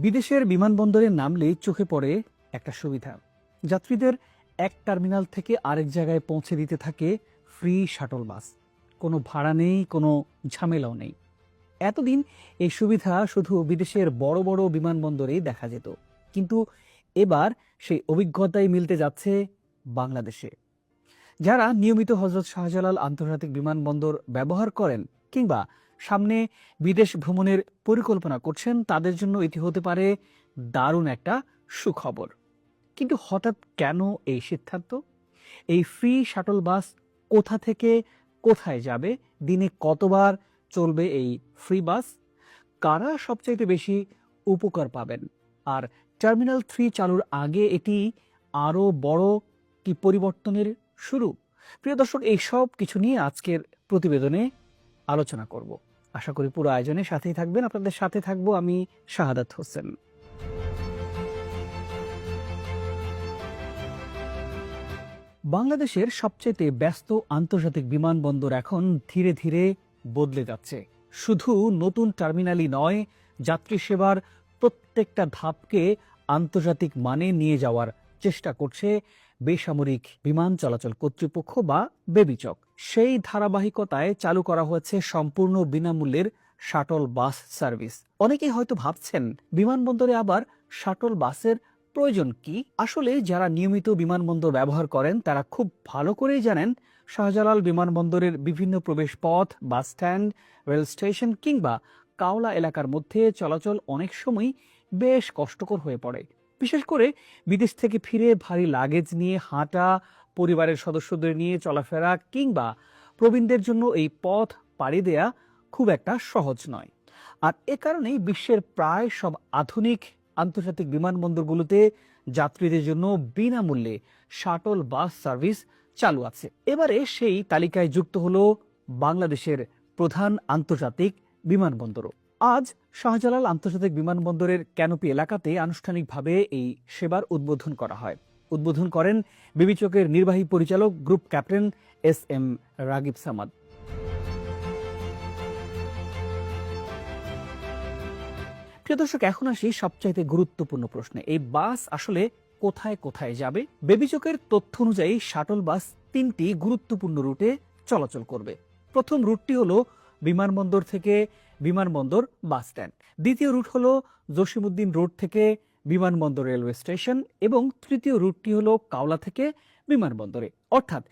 বিদেশের বিমানবন্দরে নামলেই চোখে পড়ে একটা সুবিধা। যাত্রীদের এক টার্মিনাল থেকে আরেক জায়গায় পৌঁছে দিতে থাকে ফ্রি শাটল বাস। কোনো ভাড়া নেই, কোনো ঝামেলাও নেই। এতদিন এই সুবিধা শুধু বিদেশের বড় বড় বিমানবন্দরেই দেখা যেত, কিন্তু এবার সেই অভিজ্ঞতাই মিলতে যাচ্ছে বাংলাদেশে। যারা নিয়মিত হজরত শাহজালাল আন্তর্জাতিক বিমানবন্দর ব্যবহার করেন কিংবা সামনে বিদেশ ভ্রমণের পরিকল্পনা করছেন, তাদের জন্য এটি হতে পারে দারুণ একটা সুখবর। কিন্তু হঠাৎ কেন এই সিদ্ধান্ত? এই ফ্রি শাটল বাস কোথা থেকে কোথায় যাবে? দিনে কতবার চলবে এই ফ্রি বাস? কারা সবচাইতে বেশি উপকার পাবেন? আর টার্মিনাল 3 চালুর আগে এটি আরও বড় কি পরিবর্তনের শুরু? প্রিয় দর্শক, এই সব কিছু নিয়ে আজকের প্রতিবেদনে আলোচনা করব। আশা করি পুরো আয়োজনের সাথেই থাকবেন। আপনাদের সাথে থাকবো আমি, শাহাদাত হোসেন। বাংলাদেশের সবচেয়ে ব্যস্ত আন্তর্জাতিক বিমানবন্দর এখন ধীরে ধীরে বদলে যাচ্ছে। শুধু নতুন টার্মিনালই নয়, যাত্রী সেবার প্রত্যেকটা ধাপকে আন্তর্জাতিক মানে নিয়ে যাওয়ার চেষ্টা করছে বেসামরিক বিমান চলাচল কর্তৃপক্ষ বা বেবিচক। সেই ধারাবাহিকতায় চালু করা হয়েছে সম্পূর্ণ বিনামূল্যের শাটল বাস সার্ভিস। অনেকেই হয়তো ভাবছেন, বিমানবন্দরে আবার শাটল বাসের প্রয়োজন কি? আসলে যারা নিয়মিত বিমানবন্দর ব্যবহার করেন তারা খুব ভালো করেই জানেন, শাহজালাল বিমানবন্দরের বিভিন্ন প্রবেশ পথ, বাস স্ট্যান্ড, রেল স্টেশন কিংবা কাওলা এলাকার মধ্যে চলাচল অনেক সময় বেশ কষ্টকর হয়ে পড়ে। বিশেষ করে বিদেশ থেকে ফিরে ভারী লাগেজ নিয়ে হাঁটা, পরিবারের সদস্যদের নিয়ে চলাফেরা কিংবা প্রবীণদের জন্য এই পথ পাড়ি দেয়া খুব একটা সহজ নয়। আর এ কারণেই বিশ্বের প্রায় সব আধুনিক আন্তর্জাতিক বিমানবন্দরগুলোতে যাত্রীদের জন্য বিনামূল্যে শাটল বাস সার্ভিস চালু আছে। এবারে সেই তালিকায় যুক্ত হলো বাংলাদেশের প্রধান আন্তর্জাতিক বিমানবন্দরও। আজ শাহজালাল আন্তর্জাতিক বিমানবন্দরের ক্যানোপি এলাকাতে আনুষ্ঠানিকভাবে এই সেবার উদ্বোধন করা হয়। উদ্বোধন করেন বেবিচকের নির্বাহী পরিচালক group captain SM Ragib Samad. প্রিয় দর্শক, এখন আসি সবচাইতে গুরুত্বপূর্ণ প্রশ্নে। এই বাস আসলে কোথায় কোথায় যাবে? বেবিচকের তথ্য অনুযায়ী শাটল বাস 3টি গুরুত্বপূর্ণ রুটে চলাচল করবে। প্রথম রুটটি হলো বিমানবন্দর থেকে বিমানবন্দর বাস স্ট্যান্ড। দ্বিতীয় রুট হলো জসিমউদ্দিন রোড থেকে বিমানবন্দর রেলওয়ে স্টেশন এবং তৃতীয় রুটটি হলো কাওলা থেকে বিমানবন্দরে। অর্থাৎ